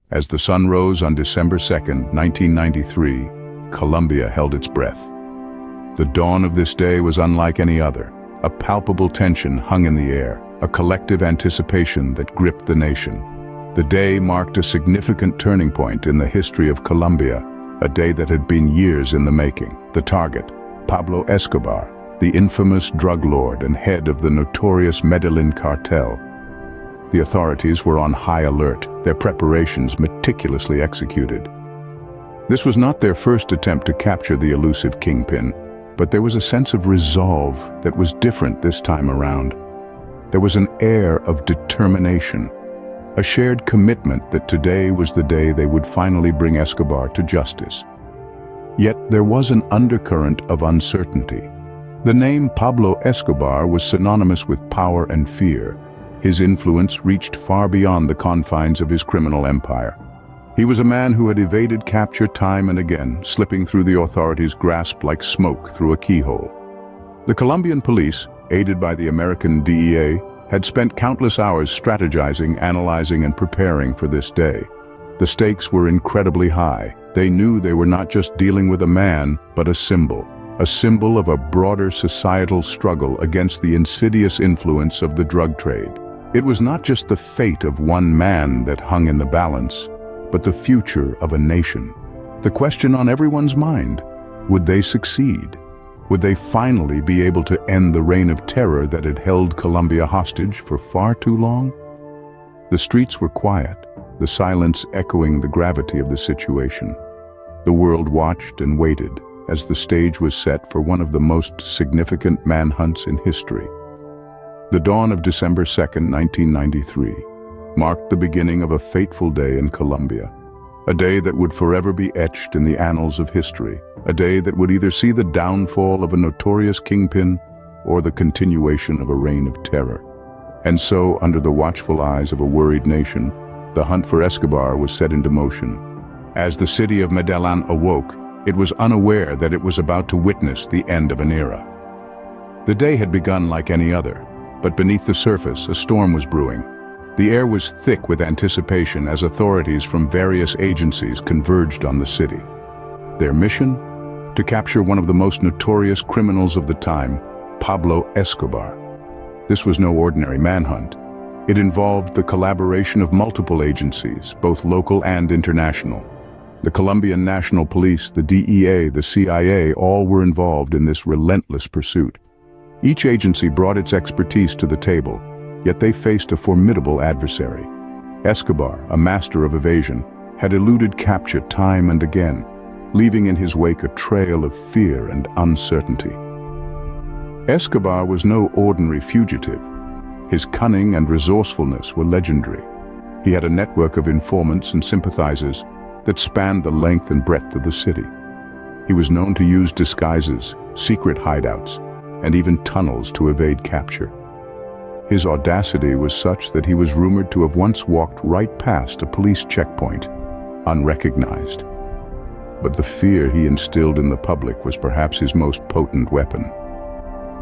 As the sun rose on December 2nd, 1993, Colombia held its breath. The dawn of this day was unlike any other. A palpable tension hung in the air, a collective anticipation that gripped the nation. The day marked a significant turning point in the history of Colombia, a day that had been years in the making. The target, Pablo Escobar, the infamous drug lord and head of the notorious Medellin cartel. The authorities were on high alert, their preparations meticulously executed. This was not their first attempt to capture the elusive kingpin, but there was a sense of resolve that was different this time around. There was an air of determination, a shared commitment that today was the day they would finally bring Escobar to justice. Yet there was an undercurrent of uncertainty. The name Pablo Escobar was synonymous with power and fear. His influence reached far beyond the confines of his criminal empire. He was a man who had evaded capture time and again, slipping through the authorities' grasp like smoke through a keyhole. The Colombian police, aided by the American DEA, had spent countless hours strategizing, analyzing, and preparing for this day. The stakes were incredibly high. They knew they were not just dealing with a man, but a symbol of a broader societal struggle against the insidious influence of the drug trade. It was not just the fate of one man that hung in the balance, but the future of a nation. The question on everyone's mind: would they succeed? Would they finally be able to end the reign of terror that had held Colombia hostage for far too long? The streets were quiet, the silence echoing the gravity of the situation. The world watched and waited as the stage was set for one of the most significant manhunts in history. The dawn of December 2nd, 1993, marked the beginning of a fateful day in Colombia. A day that would forever be etched in the annals of history. A day that would either see the downfall of a notorious kingpin or the continuation of a reign of terror. And so, under the watchful eyes of a worried nation, the hunt for Escobar was set into motion. As the city of Medellin awoke, it was unaware that it was about to witness the end of an era. The day had begun like any other, but beneath the surface, a storm was brewing. The air was thick with anticipation as authorities from various agencies converged on the city. Their mission? To capture one of the most notorious criminals of the time, Pablo Escobar. This was no ordinary manhunt. It involved the collaboration of multiple agencies, both local and international. The Colombian National Police, the DEA, the CIA, all were involved in this relentless pursuit. Each agency brought its expertise to the table, yet they faced a formidable adversary. Escobar, a master of evasion, had eluded capture time and again, leaving in his wake a trail of fear and uncertainty. Escobar was no ordinary fugitive. His cunning and resourcefulness were legendary. He had a network of informants and sympathizers that spanned the length and breadth of the city. He was known to use disguises, secret hideouts, and even tunnels to evade capture. His audacity was such that he was rumored to have once walked right past a police checkpoint, unrecognized. But the fear he instilled in the public was perhaps his most potent weapon.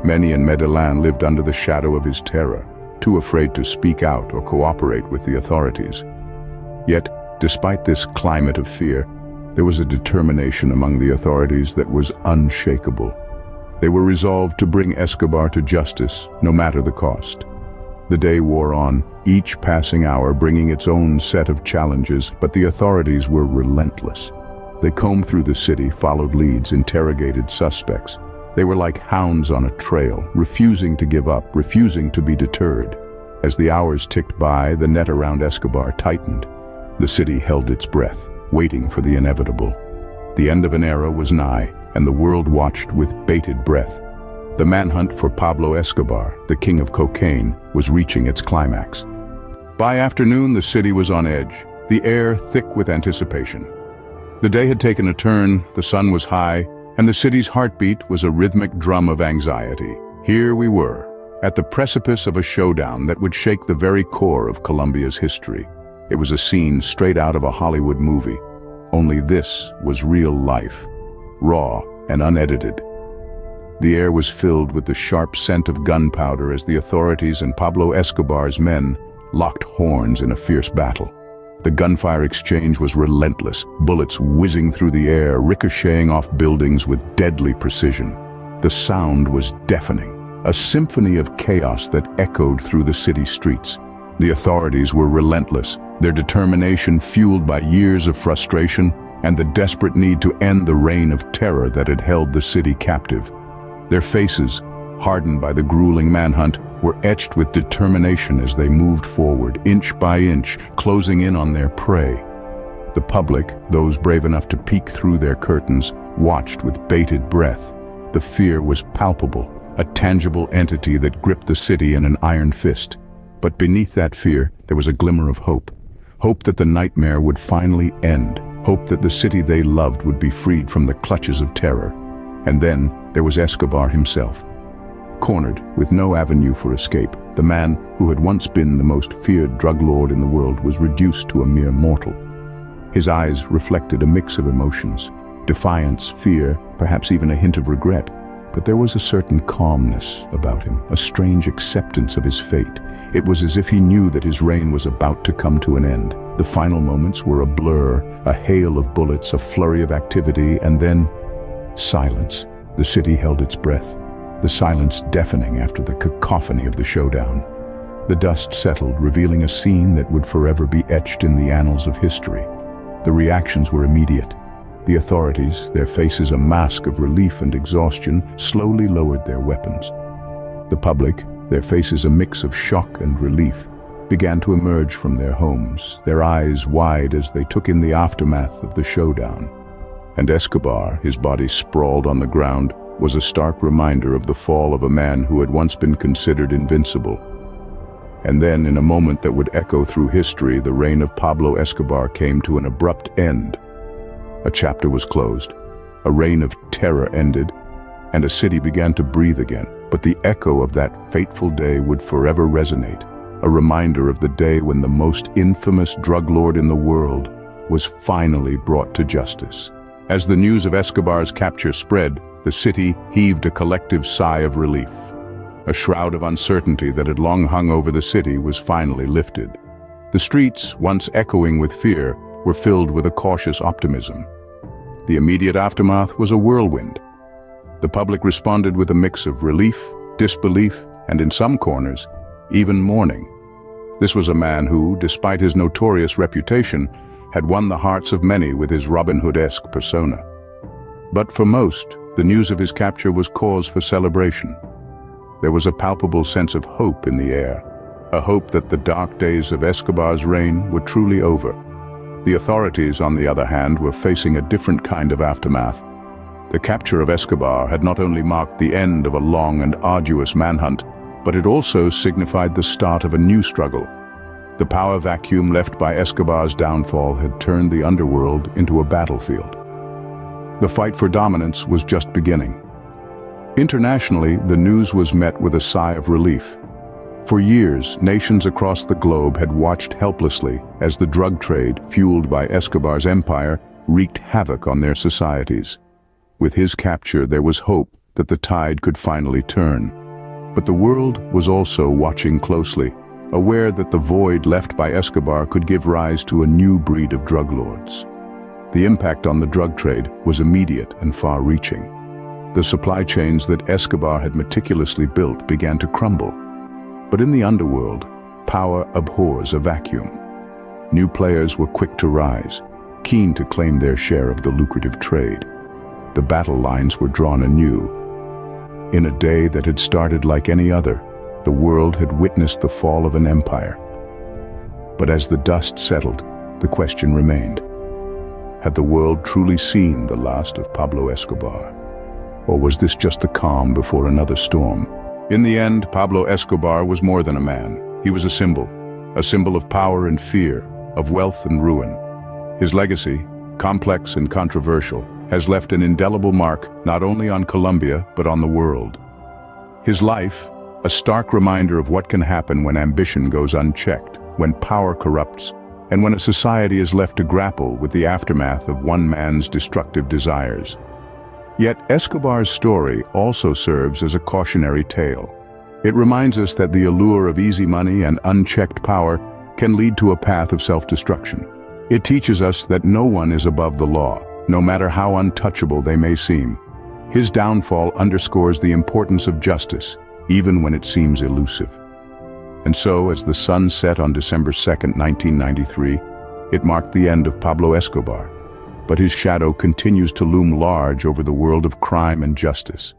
Many in Medellin lived under the shadow of his terror, too afraid to speak out or cooperate with the authorities. Yet, despite this climate of fear, there was a determination among the authorities that was unshakable. They were resolved to bring Escobar to justice, no matter the cost. The day wore on, each passing hour bringing its own set of challenges, but the authorities were relentless. They combed through the city, followed leads, interrogated suspects. They were like hounds on a trail, refusing to give up, refusing to be deterred. As the hours ticked by, the net around Escobar tightened. The city held its breath, waiting for the inevitable. The end of an era was nigh, and the world watched with bated breath. The manhunt for Pablo Escobar, the king of cocaine, was reaching its climax. By afternoon, the city was on edge, the air thick with anticipation. The day had taken a turn, the sun was high, and the city's heartbeat was a rhythmic drum of anxiety. Here we were, at the precipice of a showdown that would shake the very core of Colombia's history. It was a scene straight out of a Hollywood movie. Only this was real life, raw and unedited. The air was filled with the sharp scent of gunpowder as the authorities and Pablo Escobar's men locked horns in a fierce battle. The gunfire exchange was relentless, bullets whizzing through the air, ricocheting off buildings with deadly precision. The sound was deafening, a symphony of chaos that echoed through the city streets. The authorities were relentless, their determination fueled by years of frustration and the desperate need to end the reign of terror that had held the city captive. Their faces, hardened by the grueling manhunt, were etched with determination as they moved forward, inch by inch, closing in on their prey. The public, those brave enough to peek through their curtains, watched with bated breath. The fear was palpable, a tangible entity that gripped the city in an iron fist. But beneath that fear, there was a glimmer of hope. Hope that the nightmare would finally end. Hope that the city they loved would be freed from the clutches of terror. And then there was Escobar himself. Cornered, with no avenue for escape, the man who had once been the most feared drug lord in the world was reduced to a mere mortal. His eyes reflected a mix of emotions: defiance, fear, perhaps even a hint of regret. But there was a certain calmness about him, a strange acceptance of his fate. It was as if he knew that his reign was about to come to an end. The final moments were a blur, a hail of bullets, a flurry of activity, and then silence. The city held its breath, the silence deafening after the cacophony of the showdown. The dust settled, revealing a scene that would forever be etched in the annals of history. The reactions were immediate. The authorities, their faces a mask of relief and exhaustion, slowly lowered their weapons. The public, their faces a mix of shock and relief, began to emerge from their homes, their eyes wide as they took in the aftermath of the showdown. And Escobar, his body sprawled on the ground, was a stark reminder of the fall of a man who had once been considered invincible. And then, in a moment that would echo through history, the reign of Pablo Escobar came to an abrupt end. A chapter was closed, a reign of terror ended, and a city began to breathe again. But the echo of that fateful day would forever resonate, a reminder of the day when the most infamous drug lord in the world was finally brought to justice. As the news of Escobar's capture spread, the city heaved a collective sigh of relief. A shroud of uncertainty that had long hung over the city was finally lifted. The streets, once echoing with fear, were filled with a cautious optimism. The immediate aftermath was a whirlwind. The public responded with a mix of relief, disbelief, and in some corners, even mourning. This was a man who, despite his notorious reputation, had won the hearts of many with his Robin Hood-esque persona. But for most, the news of his capture was cause for celebration. There was a palpable sense of hope in the air, a hope that the dark days of Escobar's reign were truly over. The authorities, on the other hand, were facing a different kind of aftermath. The capture of Escobar had not only marked the end of a long and arduous manhunt, but it also signified the start of a new struggle. The power vacuum left by Escobar's downfall had turned the underworld into a battlefield. The fight for dominance was just beginning. Internationally, the news was met with a sigh of relief. For years, nations across the globe had watched helplessly as the drug trade, fueled by Escobar's empire, wreaked havoc on their societies. With his capture, there was hope that the tide could finally turn. But the world was also watching closely, aware that the void left by Escobar could give rise to a new breed of drug lords. The impact on the drug trade was immediate and far-reaching. The supply chains that Escobar had meticulously built began to crumble. But in the underworld, power abhors a vacuum. New players were quick to rise, keen to claim their share of the lucrative trade. The battle lines were drawn anew. In a day that had started like any other, the world had witnessed the fall of an empire. But as the dust settled, the question remained: had the world truly seen the last of Pablo Escobar? Or was this just the calm before another storm? In the end, Pablo Escobar was more than a man. He was a symbol of power and fear, of wealth and ruin. His legacy, complex and controversial, has left an indelible mark not only on Colombia, but on the world. His life, a stark reminder of what can happen when ambition goes unchecked, when power corrupts, and when a society is left to grapple with the aftermath of one man's destructive desires. Yet Escobar's story also serves as a cautionary tale. It reminds us that the allure of easy money and unchecked power can lead to a path of self-destruction. It teaches us that no one is above the law, no matter how untouchable they may seem. His downfall underscores the importance of justice, even when it seems elusive. And so, as the sun set on December 2nd, 1993, it marked the end of Pablo Escobar. But his shadow continues to loom large over the world of crime and justice.